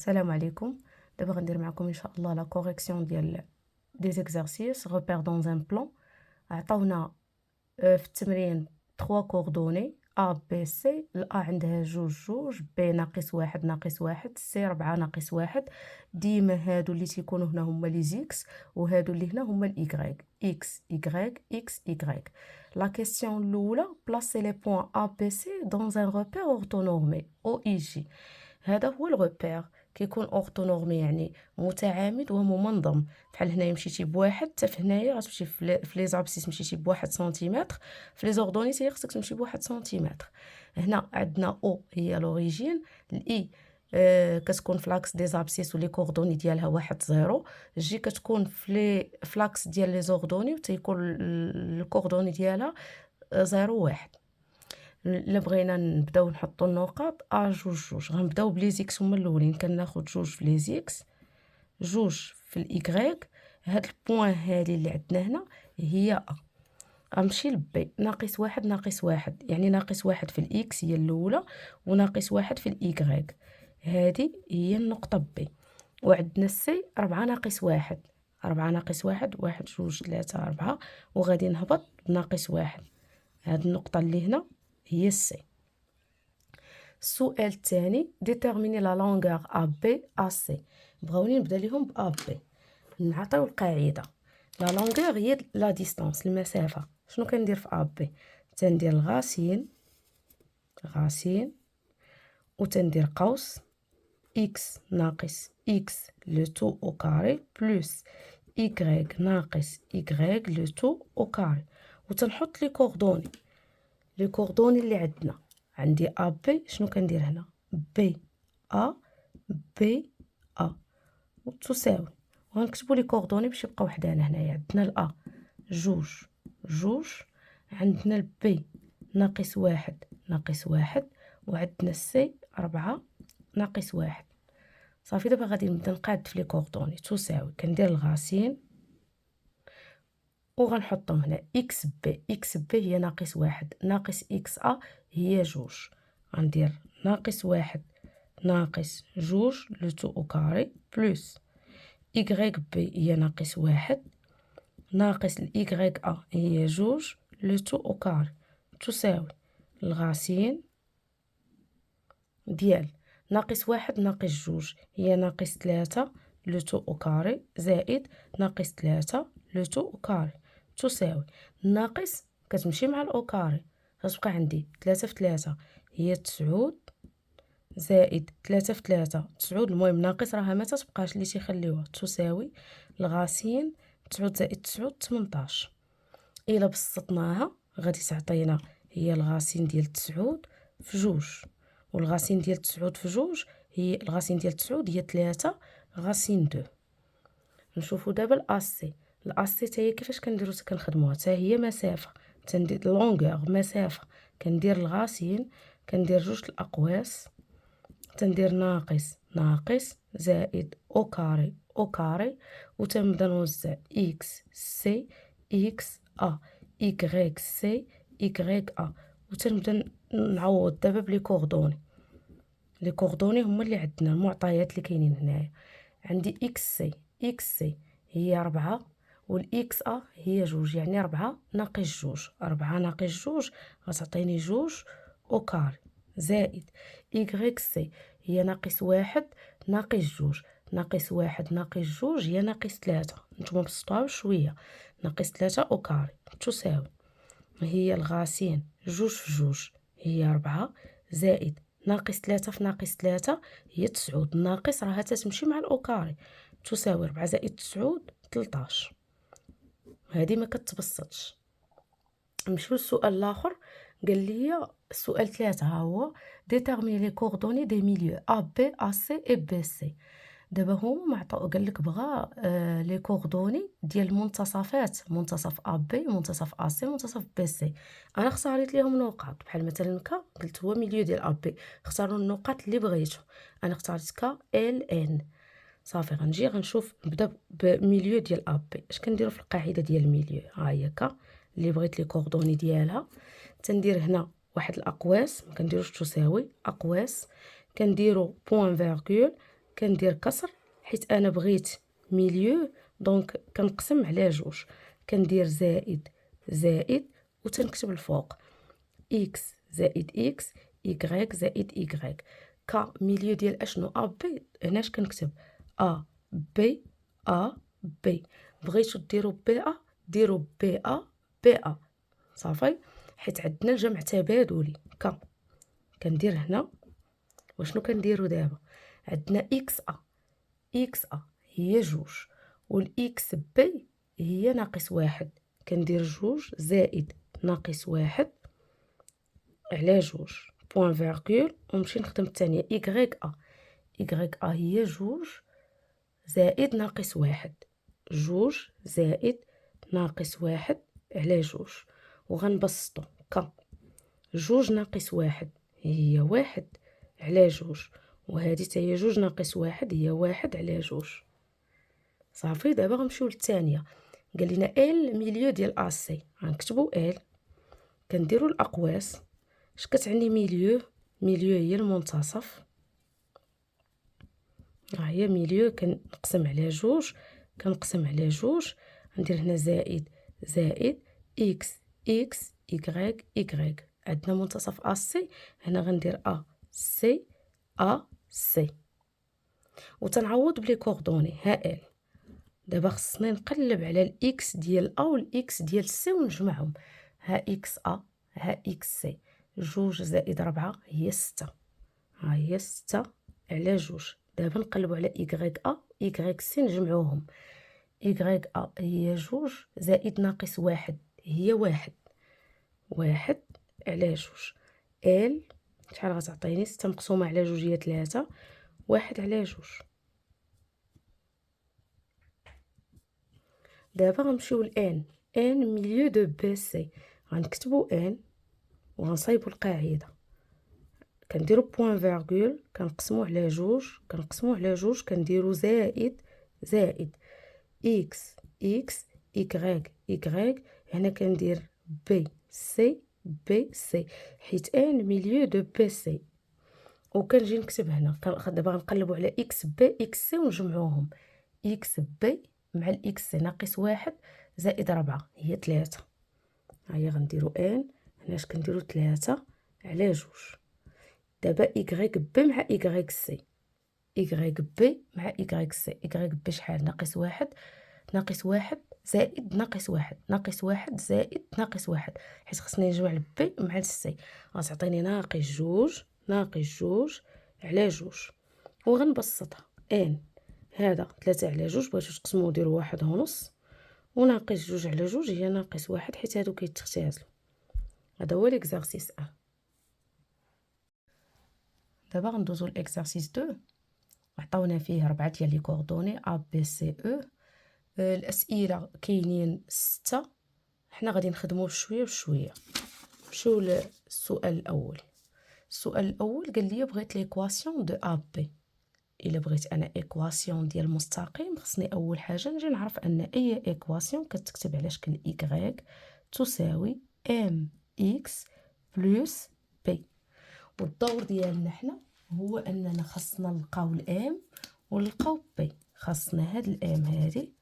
السلام عليكم. دابا غندير معكم ان شاء الله لا كوريكسيون ديال دي زيكزارسيس repère dans un plan. عطاونا في التمرين 3 كوردوني A B C. الA عندها جوج B ناقص واحد ناقص واحد C 4 ناقص واحد. ديما هادو اللي تيكونوا هنا هما لي زيكس وهادو اللي هنا هما الإيكغيك X Y X Y. لا كيسيون الأولى بلاصي لي بوين A B C dans un repère orthonormé OIG. هذا هو الغوبير كيكون اورتونورمي يعني متعامد ومنظم. بحال هنايا مشيتي بواحد حتى في هنايا غتمشي في لي زابسيس مشيتي بواحد سنتيمتر، في لي زوردونيس هي خصك تمشي بواحد سنتيمتر. هنا عندنا او هي لوريجين، الاي كتكون في لاكس دي زابسيس ولي كوردوني ديالها واحد زيرو، جي كتكون في لاكس ديال لي زوردوني وتيكون الكوردوني ديالها زيرو واحد. الا بغينا نبداو نحطو النقاط جوج غنبداو بلي زيكس هما الاولين، كناخد جوج في لي زيكس جوج في الايكغيك. هاد البوين هادي اللي عندنا هنا هي غنمشي لبي ناقص واحد ناقص واحد، يعني ناقص واحد في الاكس هي الاولى وناقص واحد في الايكغيك، هادي هي النقطة بي. وعندنا السي 4 ناقص واحد، 4 ناقص واحد واحد جوج 3 4 وغادي نهبط بناقص واحد. هاد النقطة اللي هنا هي السي. السؤال الثاني ديتيرميني لا لونغور ا بي ا سي. بغاوني نبدا ليهم ب ا بي. نعطيو القاعده لا لونغور هي لا ديستانس المسافه. شنو كندير في ا بي؟ تندير الغاسين وتندير قوس x ناقص x لو تو او كاري بلس y ناقص y لو تو او كاري، وتنحط لي كوردوني اللي عندنا. عندي ا بي، شنو كندير هنا؟ بي ا بي ا وتساوي، وغنكتبوا لي كوردوني باش يبقاو حدانا. هنايا عندنا الا جوج عندنا البي ناقص واحد ناقص واحد، وعندنا السي 4 ناقص واحد. صافي دابا غادي نبدا نقاد في لي كوردوني. تساوي كندير الغاسين وغنحطهم هنا اكس بي هي ناقص واحد ناقص اكس ا هي جوج. غندير ناقص واحد ناقص جوج لو تو او كاري بلس إيكغيك بي هي ناقص واحد ناقص الإيكغيك أ هي جوج لو تو أو كاري تساوي الغاسين ديال ناقص واحد ناقص جوج هي ناقص 3 لو تو أو كاري زائد ناقص 3 لو تو أو كاري تساوي الناقص كتمشي مع الأو كاري، غتبقى عندي 3 في 3 هي 9 زائد 3 في 3 9. المهم ناقص راها ما تتبقاش اللي تيخليوها تساوي الغاسين 9 زائد 9 18. الا بسطناها غادي تعطينا هي الغاسين ديال 9 في جوج، والغاسين ديال 9 في جوج هي الغاسين ديال 9 هي 3 غاسين 2. نشوفوا دابا الاسي حتى هي كيفاش كنديروا كنخدموها. حتى هي مسافه، تندير لونغور مسافه، كندير الغاسين كندير جوج الاقواس، تندير ناقص زائد او كاري وتنبدا نوزع اكس سي اكس ا ايكغيك سي ايكغيك ا، وتنبدا نعوض دابا بلي كوردوني هما اللي عندنا المعطيات اللي كاينين هنايا. عندي اكس سي هي 4 والاكس ا هي جوج، يعني 4 ناقص جوج، 4 ناقص جوج غتعطيني جوج او كاري زائد إيكغيك سي هي ناقص واحد ناقص جوج، ناقص واحد ناقص جوج هي ناقص 3. نتوما بسطوها بشويه، ناقص 3 او كاري تساوي هي الغاسين جوج في جوج هي 4 زائد ناقص 3 في ناقص 3 هي 9. الناقص راها تتمشي مع الاو كاري تساوي 4 زائد 9 13. هذه ما كتبسطش. نمشيو للسؤال الاخر. قال لي السؤال 3 ها هو ديتيرميني لي كوردوني دي ميليو ا بي ا سي اي بي سي. دابا هو معطى قال لك بغا لي كوردوني ديال المنتصفات، منتصف ا بي منتصف ا سي منتصف بي سي. انا اختاريت ليهم نقاط بحال مثلا قلت هو ميليو ديال ا بي، اختاروا النقاط اللي بغيتو. انا اختاريت ال ان. صافي غنجي غنشوف نبدا بميليو ديال ا بي. اش كنديروا في القاعده ديال الميليو؟ ها هي اللي بغيت لي كوردوني ديالها. تندير هنا واحد الاقواس، ما كنديروش تساوي اقواس، كنديروا بوين فيرغول، كندير كسر حيت انا بغيت ميليو، دونك كنقسم على جوج، كندير زائد زائد وتنكتب الفوق اكس زائد اكس يكغيك زائد يكغيك. ك ميليو ديال اشنو؟ ا بي، هنا اش كنكتب؟ ا بي ا بي. بغيتو ديروا بي ا ديروا بي ا بي ا صافي، حيت عندنا الجمع تبادلي. ك كندير هنا وشنو كنديروا دابا؟ عندنا اكس ا، اكس ا هي جوج والاكس بي هي ناقص واحد، كندير جوج زائد ناقص واحد على جوج بوان فيرغول ونمشي نخدم الثانيه إيكغيك أ. إيكغيك أ هي جوج زائد ناقص واحد، جوج زائد ناقص واحد على جوج، وغنبسطو ك جوج ناقص واحد هي واحد على جوج، وهادي تا هي جوج ناقص واحد هي واحد على جوج. صافي دابا غنمشيو للثانيه. قال لنا ال ميليو ديال ا سي، غنكتبو ال، كنديرو الاقواس. اش كتعني ميليو؟ ميليو هي المنتصف، ها هي ميليو، كنقسم على جوج، كنقسم على جوج، ندير هنا زائد زائد اكس اكس يكغيك يكغيك، عندنا منتصف ا سي، هنا غندير ا سي ا سي وتنعوض بلي كوردوني. ها ال دابا خصني نقلب على الاكس ديال ا والاكس ديال سي ونجمعهم. ها اكس ا ها اكس سي، جوج زائد ربعة هي ستة، ها هي ستة على جوج. دابا نقلبو على إيكغيك أ إيكغيك سي نجمعوهم. إيكغيك أ هي جوج زائد ناقص واحد هي واحد، واحد على جوج. إل شحال غتعطيني؟ ستة مقسومة على جوج هي تلاتة، واحد على جوج. دابا غنمشيو لإن، إن ميليو دو بي سي، غنكتبو إن وغنصايبو القاعدة، كنديرو بوان فيرغول، كنقسمو على جوج، كنقسمو على جوج، كنديرو زائد زائد اكس اكس يكغيك يكغيك، هنا كندير بي سي بي سي، حيت ان ميليو دو بي سي. وكنجي نكتب هنا دابا غنقلبو على اكس بي اكس سي ونجمعوهم، اكس بي مع الاكس سي ناقص واحد زائد ربعة هي تلاتة. هيا غنديرو ان هنا اش كنديرو تلاتة على جوج. دابا إيكغيك بي مع إيكغيك سي، إيكغيك بي مع إيكغيك سي، إيكغيك بي شحال؟ ناقص واحد، ناقص واحد زائد ناقص واحد، ناقص واحد زائد ناقص واحد، حيت خصني نجمع البي مع السي، غتعطيني ناقص جوج ناقص جوج على جوج. وغنبسطها ان هذا تلاتة على جوج، بغيتو تقسمو ديرو واحد ونص، وناقص جوج على جوج هي ناقص واحد حيت هادو كيتختازلو. هذا هو ليكزارسيس أ. دابا غندوزو لإكزارسيس دو، عطاونا فيه 4 ديال لي كوردوني ا بي سي او. الاسئله كاينين 6، حنا غادي نخدمو شويه بشويه. نمشيو للسؤال الاول. السؤال الاول قال لي بغيت ليكواسيون دو ا بي. الا بغيت انا ايكواسيون ديال مستقيم، خصني اول حاجه نجي نعرف ان اي ايكواسيون كتكتب على شكل y تساوي ام اكس بلس بي. والدور ديالنا حنا هو اننا خصنا نلقاو الام ونلقاو بي، خاصنا هاد الام هادي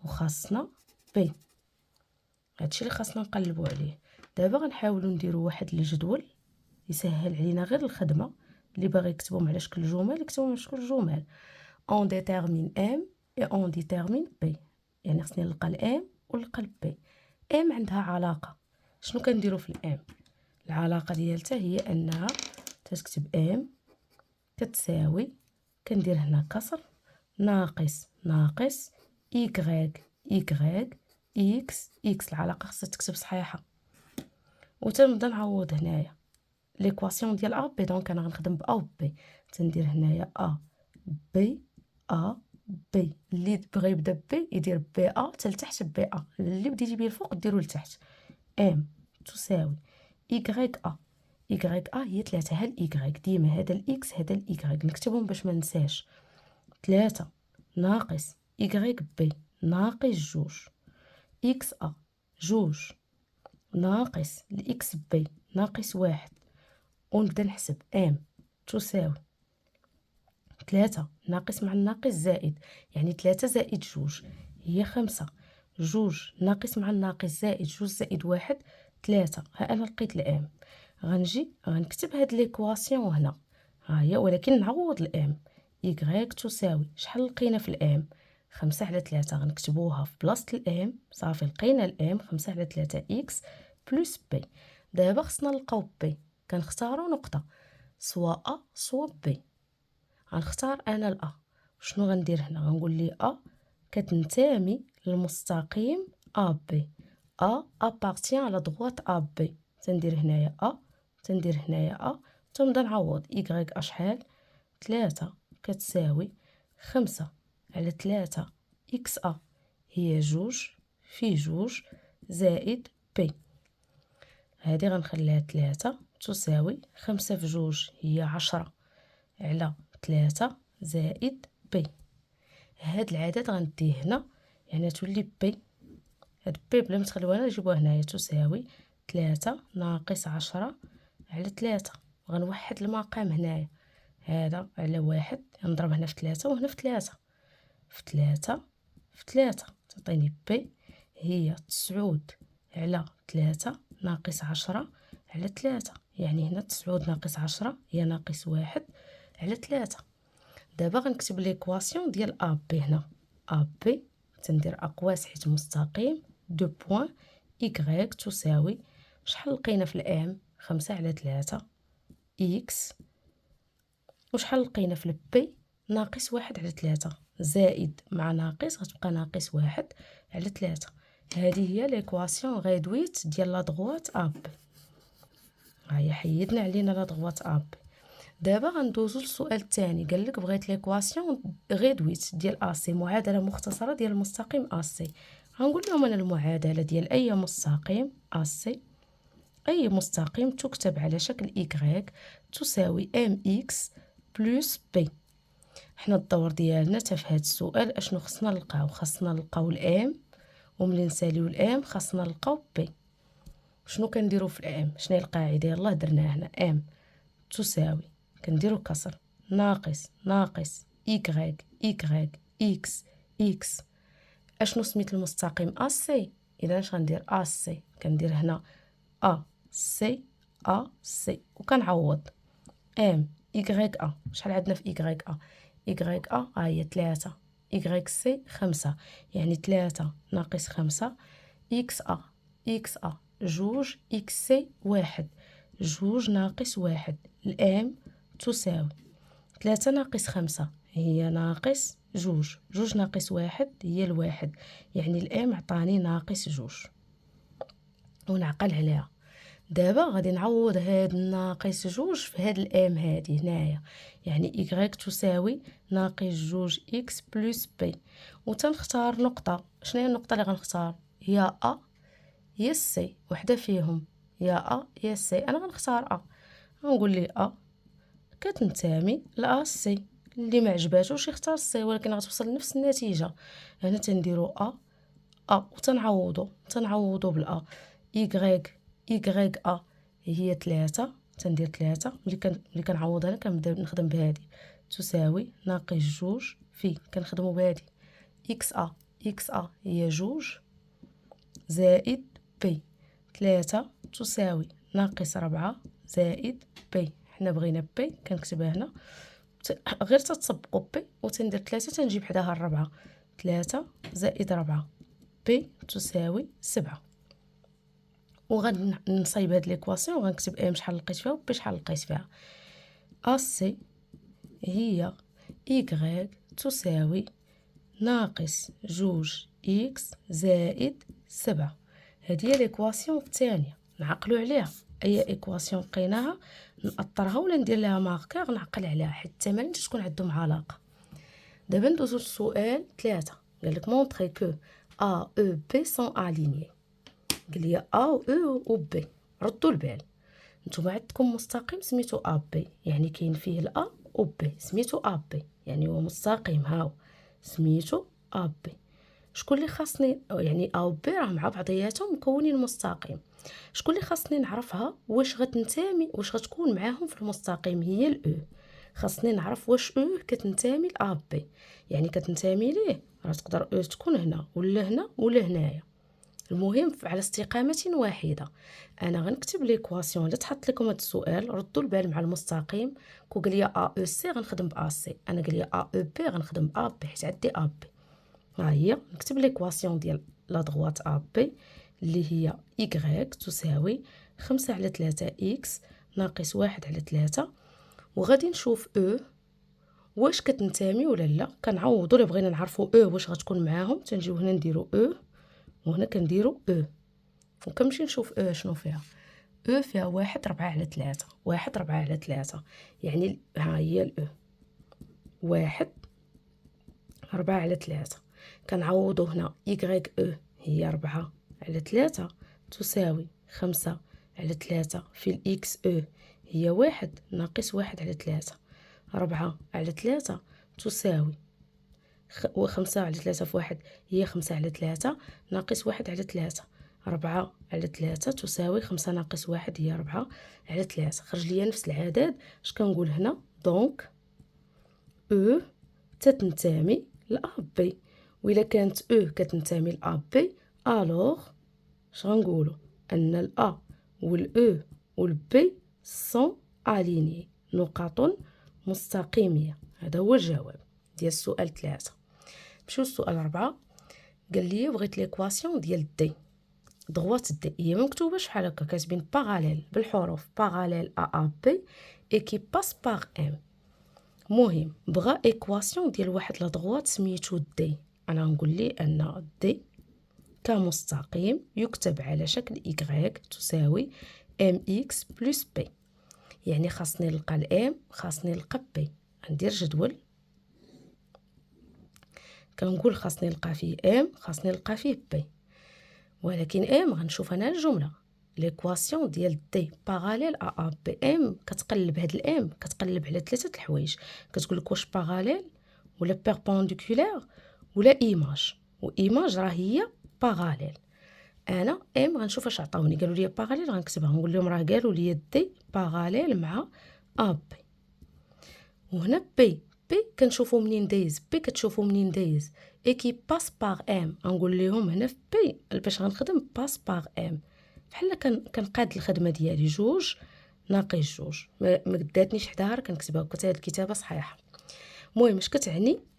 وخاصنا بي، هادشي اللي خاصنا نقلبوا عليه. دابا غنحاولوا نديروا واحد الجدول يسهل علينا غير الخدمه. اللي باغي يكتبهم على شكل جمل يكتبهم على شكل جمل. اون ديتيرمين ام اي اون ديتيرمين بي، يعني خصني نلقى الام ونلقى البي. ام عندها علاقه، شنو كنديروا في الام؟ العلاقه ديالتها هي انها تكتب ام كتساوي، كندير هنا كسر ناقص ناقص إيكغيك إيكغيك إكس إكس، العلاقة خصها تكتب صحيحة. وتنبدا نعوض هنايا ليكواسيون ديال أ بي، دونك أنا غنخدم بأ و بي، تندير هنايا أ بي أ بي، اللي بغى يبدا بي يدير بي أ تلتحت بي أ، اللي بديتي بيه الفوق ديرو لتحت. ام تساوي إيكغيك أ، إيكغيك أ هي 3، ها الإيكغيك ديما هذا الإكس هذا الإيكغيك نكتبهم باش ما ننساش. 3 ناقص إيكغيك بي ناقص جوج إكس أ، جوج ناقص الإكس بي ناقص واحد، ونبدا نحسب ام تساوي 3 ناقص مع الناقص زائد، يعني 3 زائد 2 هي 5. 2 ناقص مع الناقص زائد 2 زائد 1 3. ها أنا لقيت الام، غنجي غنكتب هاد ليكواسيون هنا، ها هي، ولكن نعوض الام. إيكغيك تساوي شحال لقينا في الام؟ 5 على 3، غنكتبوها في بلاصة الام. صافي لقينا الام 5 على 3 إكس بلس بي. دابا خصنا نلقاو بي، كنختارو نقطة سوا أ سوا بي. غنختار أنا الأ. شنو غندير هنا؟ غنقول لي أ كتنتمي للمستقيم أ بي. أ أبارتيان على دغوات أ بي. تندير هنايا أ، تندير هنايا أ، تنبدا نعوض. إيكغيك أ شحال؟ 3 كتساوي 5 على 3 إكس أ هي 2 في 2 زائد بي. هادي غنخليها 3 تساوي 5 في 2 هي 10 على 3 زائد بي. هاد العدد غنديه هنا، يعني تولي بي. هاد بي بلا ما تخليوها نجيبوها هنايا تساوي 3 ناقص 10 على 3. غنوحد المقام هنايا، هذا على 1 نضرب هنا في 3 وهنا في 3 في 3 في 3 تعطيني بي هي 9 على 3 ناقص 10 على 3. يعني هنا 9 ناقص 10 هي ناقص 1 على 3. دابا غنكتب ليكواسيون ديال ا بي هنا. ا بي تندير اقواس حيت مستقيم دو بوين إيكغيك تساوي شحال لقينا في الام؟ 5 على 3 إكس، وشحال لقينا في البي؟ ناقص 1 على 3 زائد مع ناقص غتبقى ناقص 1 على 3. هذه هي ليكواسيون غيدويت ديال لا دغوات ا بي. هيا حيدنا علينا لا دغوات ا بي. دابا غندوزو للسؤال الثاني. قالك بغيت ليكواسيون غيدويت ديال ا سي، معادله مختصره ديال المستقيم ا سي. غنقول لهم انا المعادله ديال اي مستقيم ا سي، اي مستقيم تكتب على شكل إيكغيك تساوي ام إكس بلس بي. حنا الدور ديالنا حتى في هذا السؤال اشنو خصنا نلقاو؟ خصنا نلقاو الام، وملي نساليو الام خصنا نلقاو بي. شنو كنديرو في الام؟ شنو هي القاعده؟ يلاه درناها هنا. ام تساوي كنديرو كسر ناقص ناقص إيكغيك إيكغيك إكس إكس. اشنو سميت المستقيم ا سي؟ اذا اش غندير ا سي؟ كندير هنا ا سي ا سي وكنعوض ام إيكغيك أ. شحال عندنا في إيكغيك أ؟ إيكغيك أ ها هي 3، إيكغيك سي 5، يعني 3 ناقص 5 إكس أ. إكس أ 2 إكس سي 1، 2 ناقص 1. الام تساوي 3 ناقص 5 هي ناقص 2، 2 ناقص 1 هي الواحد، يعني الام عطاني ناقص 2 ونعقل عليها. دابا غادي نعوض هاد ناقص 2 في هاد الام هادي هنايا، يعني إيكغيك تساوي ناقص 2 إكس بلس بي. وتنختار نقطة. شنو هي النقطة اللي غنختار؟ هي أ هي سي، وحدة فيهم يا أ يا سي. أنا غنختار أ. غنقول لي أ كتنتمي لأ سي، اللي ما عجباتوش يختار سي، ولكن غتوصل لنفس النتيجة. هنا تنديرو أ وتنعوضو بالأ. إيكغيك أ هي 3، تندير 3 ملي كنعوض أنا كنبدا نخدم بهادي تساوي ناقص 2 في كنخدمو بهادي إكس أ هي 2 زائد بي. 3 تساوي ناقص 4 زائد بي. حنا بغينا بي كنكتبها هنا غير تطبقوا بي وتندير 3 تنجيب حداها 4. 3 زائد 4 بي تساوي 7. وغنصايب هاد ليكواسيون وغنكتب ام شحال لقيت فيها وبي شحال لقيت فيها. ا سي هي إيكغيك تساوي ناقص 2 إكس زائد 7. هذه هي ليكواسيون الثانية. نعقلوا عليها. اي ايكواسيون لقيناها نأطرها ولا ندير لها ماركر نعقل عليها حيت التمارين تكون عندهم علاقة. دابا ندوزو للسؤال 3. قالك مونطري كو ا او بي سون الينيي. قال لي ا و او و بي. ردوا البال، نتوما عندكم مستقيم سميتو ا بي، يعني كاين فيه الا و بي سميتو ا بي، يعني هو مستقيم هاو سميتو ا بي. شكون اللي خاصني يعني ا و بي راه مع بعضياتهم مكونين مستقيم. شكون اللي خاصني نعرفها واش غتنتمي واش غتكون معاهم في المستقيم؟ هي الاو. خاصني نعرف واش او كتنتمي ل بي، يعني كتنتمي ليه راه تقدر او تكون هنا ولا هنا ولا هنايا. المهم على استقامة واحدة. انا غنكتب ليكواسيون اللي تحط لكم هذا السؤال، ردوا البال مع المستقيم. كو قال لي ا او سي غنخدم ب ا سي، انا قال لي ا او بي غنخدم ب ا بي حيت عندي ا بي. ها هي نكتب ليكواسيون ديال لا دغوات ا بي اللي هي y تساوي 5 على 3 x ناقص 1 على 3. وغادي نشوف او واش كتنتمي ولا لا. كنعوضوا الا بغينا نعرفوا او واش غتكون معاهم، تنجيو هنا نديروا او وهنا كنديروا او، وكنمشي نشوف او شنو فيها. او فيها 1 4 على 3، 1 4 على 3 يعني ها هي الاو 1 4 على 3. كنعوضوا هنا y او هي 4 على 3 تساوي 5 على 3 في الإكس او هي 1 ناقص 1 على 3. 4 على 3 تساوي 5 على 3 في 1 هي 5 على 3 ناقص 1 على 3. 4 على 3 تساوي 5 ناقص 1 هي 4 على 3. خرج ليا نفس العدد. اش كنقول هنا؟ دونك او تتنتمي لأ بي، وإلا كانت او كتنتمي لأ بي الوغ اش غنقولو؟ أن الأ والأو والبي سون ألينيي، نقاط مستقيمية. هذا هو الجواب ديال السؤال 3. نمشيو للسؤال 4. قال لي بغيت ليكواسيون ديال دي دغوات دي، هي مكتوبه شحال هكا كاتبين باراليل بالحروف باراليل ا بي اي كي باس باغ ام. مهم بغا ايكواسيون ديال واحد لا دغوات سميتو دي. انا نقول لي ان دي كمستقيم يكتب على شكل y تساوي mx بلس b. يعني خاصني نلقى الام، خاصني نلقى b. ندير جدول كنقول خاصني نلقى فيه ام، خاصني نلقى فيه b. ولكن ام غنشوف انا الجمله ليكواسيون ديال دي باراليل ا بي. ام كتقلب هاد الام كتقلب على 3 الحوايج، كتقول لك واش باراليل ولا بيربونديكولير ولا ايماج. وايماج راه هي باراليل. انا ام غنشوف اش عطاوني، قالوا لي باراليل غنكتبها نقول لهم راه قالوا لي دي باراليل مع ا بي. وهنا بي كنشوفوا منين دايز، بي كتشوفوا منين دايز اي كي باس باغ ام. غنقول لهم هنا في بي باش غنخدم باس باغ ام بحال كنقاد الخدمه ديالي جوج ناقص جوج. ما قداتنيش 11 كنكتبها كنت هاد الكتابه صحيحه. المهم اش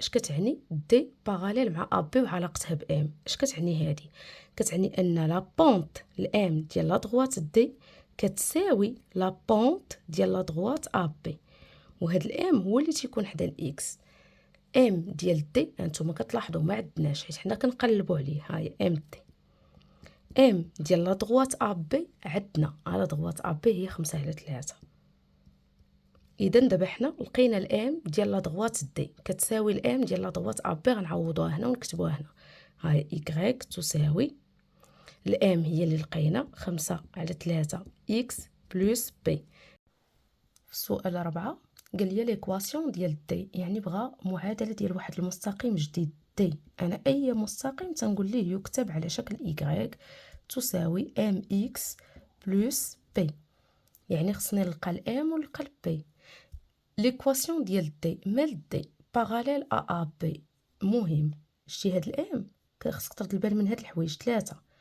كتعني دي باراليل مع ا بي وعلاقتها بام؟ اش كتعني هادي؟ كتعني ان لا بونط الام ديال لا دغوات دي كتساوي لا بونط ديال لا دغوات ا بي. وهاد الام هو اللي تيكون حدا الاكس. ام ديال دي هانتوما كتلاحظوا ما عندناش حيت حنا كنقلبوا عليه. هاي ام دي ام ديال لا دغوات ا بي عندنا على دغوات ا بي هي 5 على 3. اذا دابا حنا لقينا الام ديال لا دغوات دي كتساوي الام ديال لا دغوات ا بي. غنعوضوها هنا ونكتبوها هنا. هاي y تساوي الام هي اللي لقينا 5 على 3 x بلس b. في السؤال 4 قال لي ليكواسيون ديال دي، يعني بغى معادله ديال واحد المستقيم جديد دي. انا اي مستقيم تنقول ليه يكتب على شكل y تساوي mx بلس b. يعني خصني نلقى الام ونلقى البي. ليكواسيون ديال دي مال دي باراليل ا بي. مهم شتي هاد الام خصك ترد البال من هاد الحوايج 3.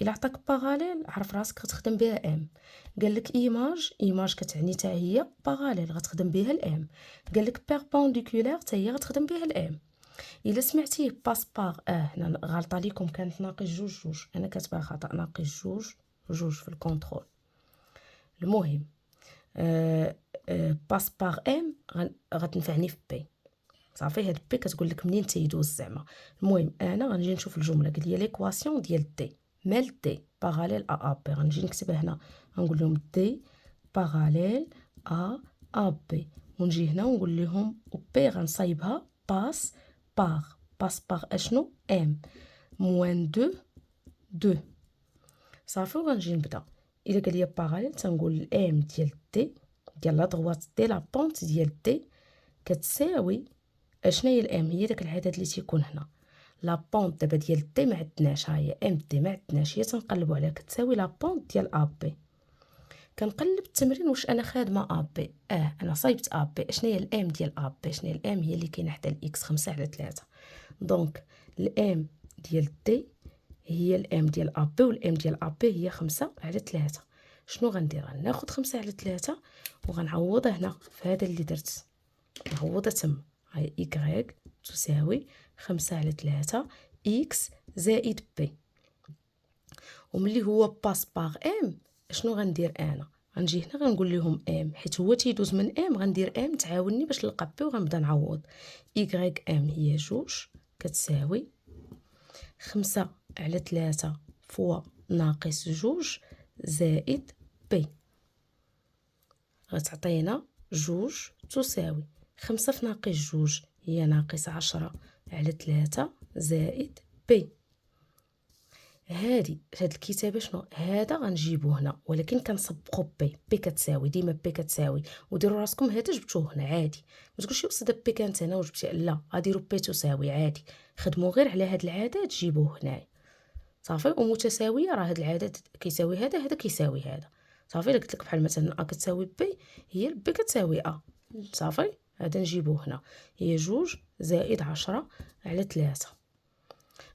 الا عطاك باراليل عرف راسك غتخدم بها ام. قال لك ايماج كتعني حتى هي باراليل غتخدم بها الام. قال لك بيربونديكولير حتى هي غتخدم بها الام. الا سمعتيه باس باغ هنا غلطه ليكم كانت ناقص جوج، انا كاتبها خطا ناقص جوج في الكونترول. المهم باس باغ ام غتنفعني في بي. صافي هاد بي كتقول لك منين تيدوز زعما. المهم انا غنجي نشوف الجمله قال لي ليكواسيون ديال دي مال دي باراليل ا بي. غنجي نكتبها هنا غنقول لهم دي باراليل ا بي، ونجي هنا ونقول لهم بي غنصايبها باس باغ اشنو ام موان دو. صافي وغنجي نبدا. الا قال لي باراليل تنقول الام ديال دي ديال لا دغوات دي لا بونط ديال دي كتساوي اشنا هي الام؟ هي داك العدد اللي تيكون هنا. لا بونط دابا ديال دي ما عندناش، ها هي ام دي ما عندناش، هي تنقلبوا عليها كتساوي لا بونط ديال ا بي. كنقلب التمرين واش انا خادمه ا بي. انا صايبت ا بي. شنو هي الام ديال ا بي؟ شنو هي الام؟ هي اللي كاينه حدا الاكس 5 على 3. دونك الام ديال دي هي الام ديال ا بي، والام ديال ا بي هي 5 على 3. شنو غندير؟ غناخد 5 على 3 وغنعوض هنا في هذا اللي درت، نعوض تما. هاي إكغيك تساوي 5 على 3 إكس زائد بي. وملي هو باس باغ ام، شنو غندير أنا؟ غنجي هنا غنقول لهم ام، حيت هو تيدوز من ام، غندير ام تعاوني باش نلقى بي وغنبدا نعوض. إكغيك ام هي 2 كتساوي 5 على 3 فوا ناقص 2 زائد بي. غتعطينا 2 تساوي 5 في ناقص 2 هي ناقص 10 على 3 زائد بي. هاد الكتابه شنو هذا؟ غنجيبو هنا، ولكن كنسبقو بي كتساوي ديما بي كتساوي. وديروا راسكم هذا جبتوه هنا عادي، ما تقولش استاذه بي كانت هنا وجبتي، لا غاديروا بي تساوي عادي. خدموا غير على هاد العدد جيبوه هنايا صافي. ومتساويه راه هاد العدد كيساوي هذا كيساوي هذا صافي. الا قلت لك بحال مثلا ا كتساوي بي، هي بي كتساوي ا صافي. هذا نجيبوه هنا هي 2 زائد 10 على 3.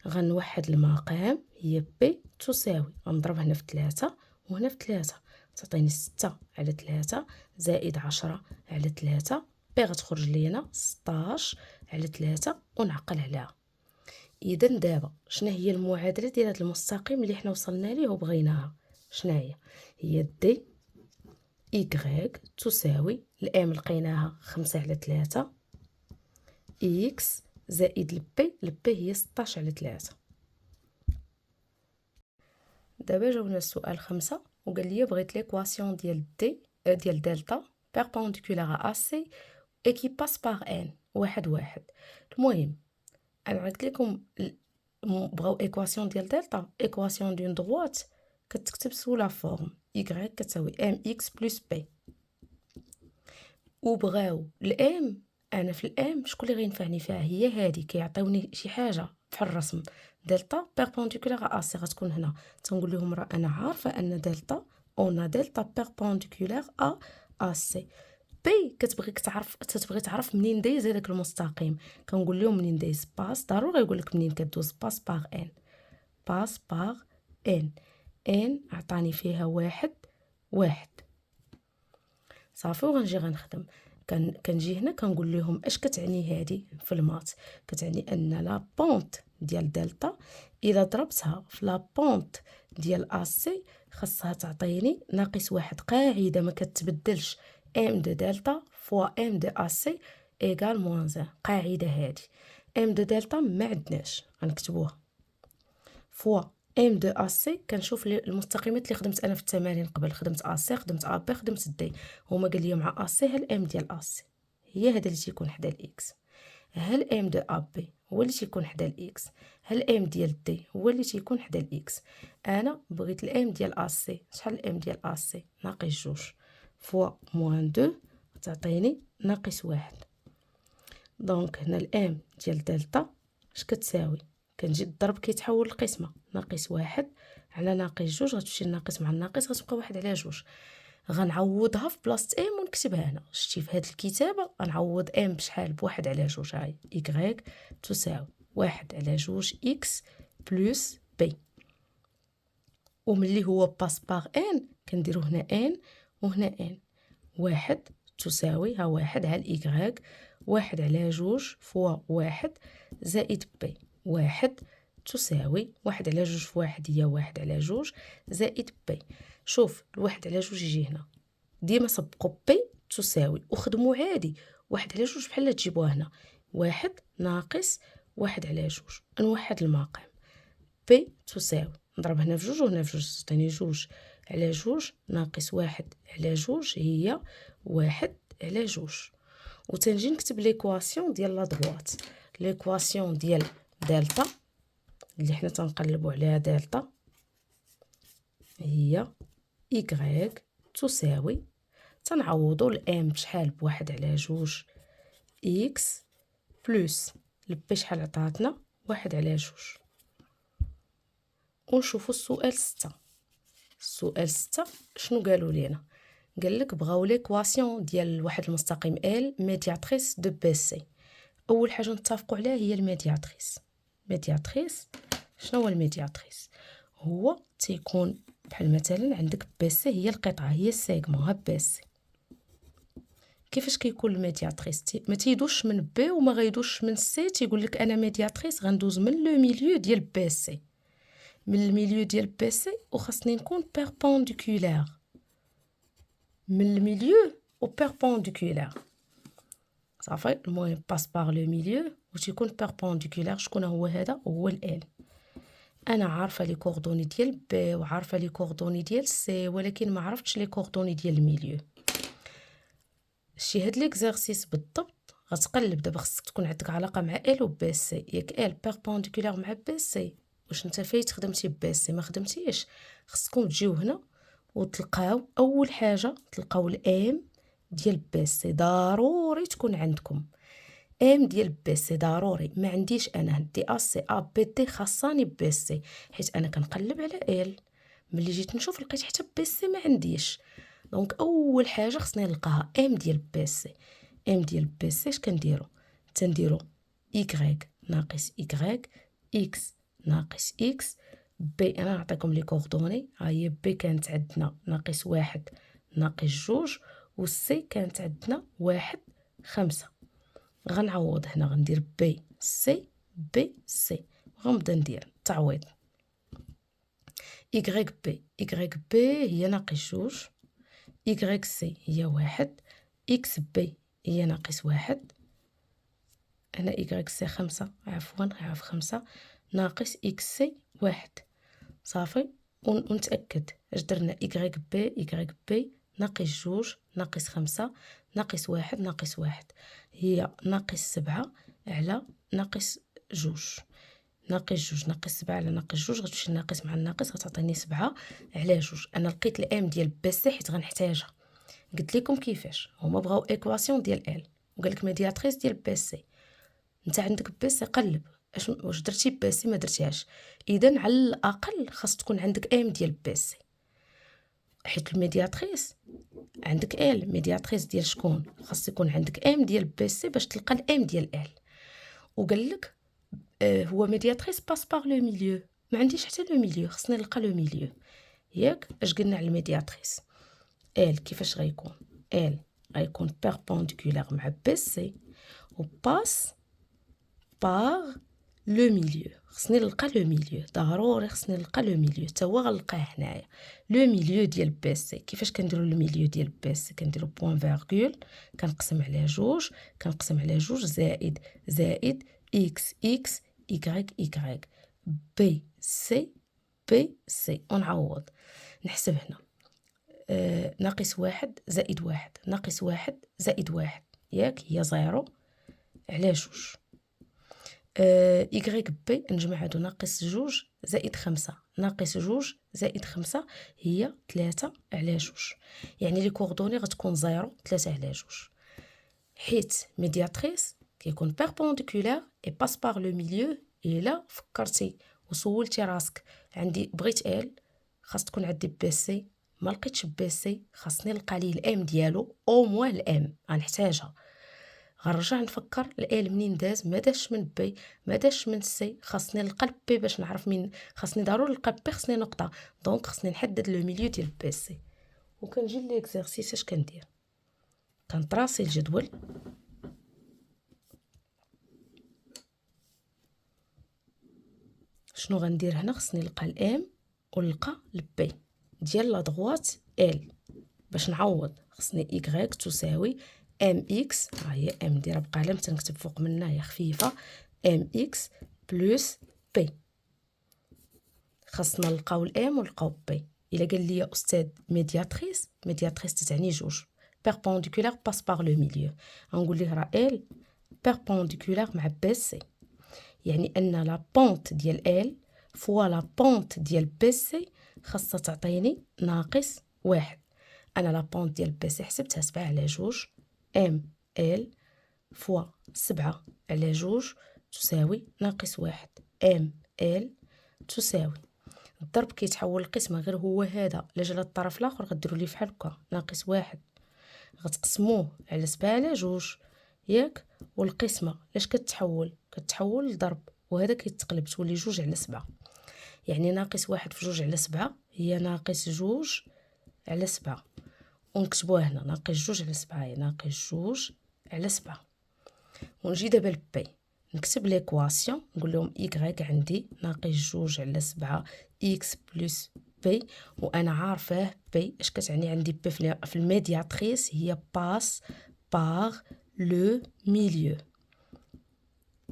غنوحد المقام، هي بي تساوي غنضرب هنا في 3 وهنا في 3 تعطيني 6 على 3 زائد 10 على 3. بي غتخرج لينا 16 على 3 ونعقل عليها. اذا دابا شنو هي المعادله ديال هذا المستقيم اللي حنا وصلنا ليه وبغيناها؟ شنو هي دي إكغيك تساوي الام لقيناها 5 على 3 إكس زائد البي هي 16 على 3. دابا جاونا السؤال 5 وقال لي بغيت ليكواسيون ديال دي ديال دلتا بيربونديكولار ا سي اي كي باس باغ ان واحد. المهم انا قلت لكم بغاو ايكواسيون ديال دلتا، ايكواسيون دون دروات كتكتب سو لا فورم y كتساوي ام اكس بلس بي. وبغاو الام، انا في الام شكون اللي غينفعني فيها؟ هي هادي. كيعطيوني شي حاجه بحال الرسم دلتا بيربونديكولار ا سي غتكون هنا. تنقول لهم راه انا عارفه ان دلتا اون دلتا بيربونديكولار ا سي. بي تتبغي تعرف منين دايز هذاك المستقيم. كنقول لهم منين دايز باس، ضروري غيقول لك منين كدوز باس باغ ان. باس باغ ان عطاني فيها واحد صافي. وغنجي غنخدم. كنجي هنا كنقول لهم اش كتعني هادي في المات. كتعني ان لا بونط ديال دلتا الا ضربتها في لا بونط ديال اسي خاصها تعطيني ناقص واحد. قاعده ما كتبدلش، ام دو دلتا فوا ام دو اسي ايغال موان 1. قاعده هادي. ام دو دلتا ما عندناش غنكتبوها فوا ام دو اسي. كنشوف المستقيمات اللي خدمت انا في التمارين قبل، خدمت اسي، خدمت ا بي، خدمت دي. هما قال لي مع اسي ها الام ديال اسي هي هذا اللي تيكون حدا الاكس، ها الام دو ا بي هو اللي تيكون حدا الاكس، ها الام ديال دي هو اللي تيكون حدا الاكس. انا بغيت الام ديال اسي. شحال الام ديال اسي؟ ناقص 2 فوا موان 2 تعطيني ناقص 1. دونك هنا الام ديال دلتا اش كتساوي؟ كنجي الضرب كيتحول لقسمه، ناقص 1 على ناقص 2 غتمشي الناقص مع الناقص غتبقى 1 على 2. غنعوضها في بلاصه ام ونكتبها هنا. شتي في هاد الكتابه غنعوض ام بشحال؟ ب1 على 2. هاي إكغيك تساوي 1 على 2 إكس بلس بي. وملي هو باس باغ ان كنديرو هنا ان وهنا ان. 1 تساوي ها 1 ها الإكغيك 1 على 2 فوا 1 زائد بي. 1 تساوي 1 على 2 في 1 هي 1 على 2 زائد بي. شوف الواحد على 2 يجي هنا، ديما سبقوا بي تساوي وخدموا عادي 1 على 2 بحال تجيبوها هنا 1 ناقص 1 على 2. نوحد المقام بي تساوي نضرب هنا في 2 وهنا في 2 تعطيني 2 على 2 ناقص 1 على 2 هي 1 على 2. وتنجي نكتب ليكواسيون ديال لا دروات. ليكواسيون ديال دلتا اللي حنا تنقلبوا عليها دلتا هي إكغيك تساوي تنعوضوا الام بشحال؟ ب1 على 2 إكس بلس البي شحال عطاتنا؟ 1 على 2. ونشوفوا السؤال 6. السؤال 6 شنو قالوا لينا؟ قالك بغاو ليكواسيون ديال واحد المستقيم ال ميدياتريس دو بي سي. اول حاجه نتفقوا عليها هي الميدياتريس. شنو هو الميدياتريس؟ هو تيكون بحال مثلا عندك بي سي هي القطعه، هي السيغمون، ها بي سي. كيفاش كيكون الميدياتريس؟ ما تيدوش من بي وما غيدوش من سي. تيقول لك انا ميدياتريس غندوز من لو ميليو ديال بي سي، من الميليو ديال بي سي، وخاصني نكون بيربونديكولير من الميليو و بيربونديكولير. صافي، المهم باس باغ لو ميليو و تيكون بيربونديكولير. شكون هو هذا؟ هو ال. انا عارفه لي كوردوني ديال بي وعارفه لي كوردوني ديال سي، ولكن ما عرفتش لي كوردوني ديال الميليو. شي هاد ليكزارسيس بالضبط غتقلب. دابا خصك تكون عندك علاقه مع ال و بي سي. ياك ال بيربونديكولير مع بي سي، واش انت فايت خدمتي بي سي ما خدمتيش، خصكم تجيو هنا وتلقاو اول حاجه تلقاو الام ديال بي سي. ضروري تكون عندكم ام ديال بي سي، ضروري. ما عنديش انا دي اس سي ا بي تي، خاصاني بي سي، حيت انا كنقلب على ال. ملي جيت نشوف لقيت حتى بي سي ما عنديش. دونك اول حاجه خصني نلقاها ام ديال بي سي. ام ديال بي سي اش كنديرو؟ تنديرو يكغيك ناقص يكغيك، اكس ناقص اكس، بي. انا نعطيكم لي كوردوني. ها هي بي كانت عندنا ناقص واحد ناقص جوج، و سي كانت عندنا واحد خمسة. غنعوض هنا، غندير بي سي بي سي، غنبدا ندير تعويض. يكغيك بي هي ناقص جوج، يكغيك سي هي واحد، اكس بي هي ناقص واحد. هنا يكغيك سي خمسة، عفوا خمسة، ناقص اكس سي واحد. صافي، ونتأكد اش درنا. يكغيك بي ناقص جوج ناقص خمسة ناقص واحد ناقص واحد هي ناقص سبعة على ناقص جوج. ناقص جوج ناقص سبعة على ناقص جوج غتمشي الناقص مع الناقص غتعطيني سبعة على جوج. انا لقيت الام ديال بي سي حيت غنحتاجها. قلت لكم كيفاش هما بغاو ايكواسيون ديال ال، وقالك ميدياتريس ديال بي سي. انت عندك بي سي، قلب واش درتي بي سي ما درتيهاش. اذا على الاقل خاص تكون عندك ام ديال بي سي، حيت الميدياتريس عندك ال. ميدياتريس ديال شكون؟ خاص يكون عندك ام ديال بي سي باش تلقى الام ديال ال. وقال لك هو ميدياتريس باس باغ لو ميليو. ما عنديش حتى لو ميليو، خصني نلقى لو ميليو. ياك اش قلنا على الميدياتريس؟ ال كيفاش غيكون؟ ال غيكون بيربونديكولير مع بي سي و باس باغ لو ميليو. خصني نلقى لو ميليو، ضروري خصني نلقى لو ميليو. تا هو غنلقاه هنايا لو ميليو ديال بي سي. كيفاش كنديروا لو ميليو ديال بي سي؟ كنديروا بوين فيرغول، كنقسم على جوج، كنقسم على جوج زائد اكس يكغيك بي سي ونعوض. نحسب هنا ناقص واحد زائد واحد ناقص واحد زائد واحد، ياك هي زيرو على جوج. يكغيك بي نجمع هادو، ناقص جوج زائد خمسة ناقص جوج زائد خمسة هي تلاتة على جوج. يعني لي كوردوني غتكون زيرو تلاتة على جوج، حيت ميدياتريس كيكون بيربونديكولير اي باس باغ لو ميليو. الا فكرتي وسولتي راسك عندي بغيت ال، خاص تكون عندي بي سي، ما لقيتش بي سي، خاصني نلقى ليه الام ديالو، او موان الام غنحتاجها. غنرجع نفكر ال منين داز؟ ما داش من بي، ما داش من سي، خاصني نلقى بي باش نعرف مين. خاصني ضروري نلقى بي، خاصني نقطه. دونك خاصني نحدد لو ميليو ديال بي سي. وكنجي ليكزارسيس اش كندير؟ كنطراسي الجدول، شنو غندير هنا؟ خصني نلقى الام ونلقى البي ديال لا دغوات ال. باش نعوض خصني يكغيك تساوي ام اكس، ها هي ام ديرها بقلم تنكتب فوق منها هي خفيفه، ام اكس بلس بي. خاصنا نلقاو الام ونلقاو بي. الا قال لي استاذ ميدياتريس تتعني جوج بيربونديكولير باس باغ لو ميليو، غنقول ليه راه ال بيربونديكولير مع بي سي، يعني ان لا بونت ديال ال فوا لا بونت ديال بي سي خاصها تعطيني ناقص واحد. انا لا بونت ديال بي سي حسبتها 7 على جوج، ام ال فوا 7 على جوج تساوي ناقص واحد، ام ال تساوي الضرب كيتحول لقسمة، غير هو هذا الا جا للطرف الاخر غديروا ليه بحال هكا ناقص واحد، غتقسموه على 7 على 2 ياك. والقسمة لاش كتحول لضرب، وهذا كيتقلب تولي 2 على 7. يعني ناقص واحد في 2 على 7 هي ناقص 2 على 7، ونكتبوها هنا ناقص 2 على 7 هي ناقص 2 على 7. ونجي دابا لبي نكتب ليكواسيون، نقول لهم y عندي ناقص 2 على 7 x بلس بي، وانا عارفاه بي اش كتعني عندي. بي في الميدياتريس هي باس باغ لو ميليو،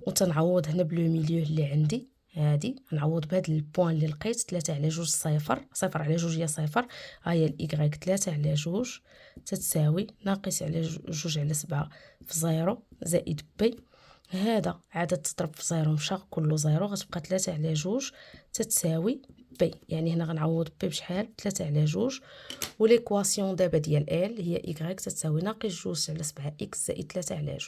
وتنعوض هنا بلو ميليو اللي عندي هادي، نعوض بهاد البوان اللي لقيت 3 على 2 صفر، صفر على 2 هي صفر، ها هي الايكغيك 3 على 2 تتساوي ناقص على 2 على 7 في 0 زائد بي. هذا عادة تضرب في 0 مشى كله 0، غتبقى 3 على 2 تتساوي بي. يعني هنا غنعوض بي بشحال 3 على 2. وليكواسيون دابا ديال ال هي y تتساوي ناقص 2 على 7 x زائد 3 على 2.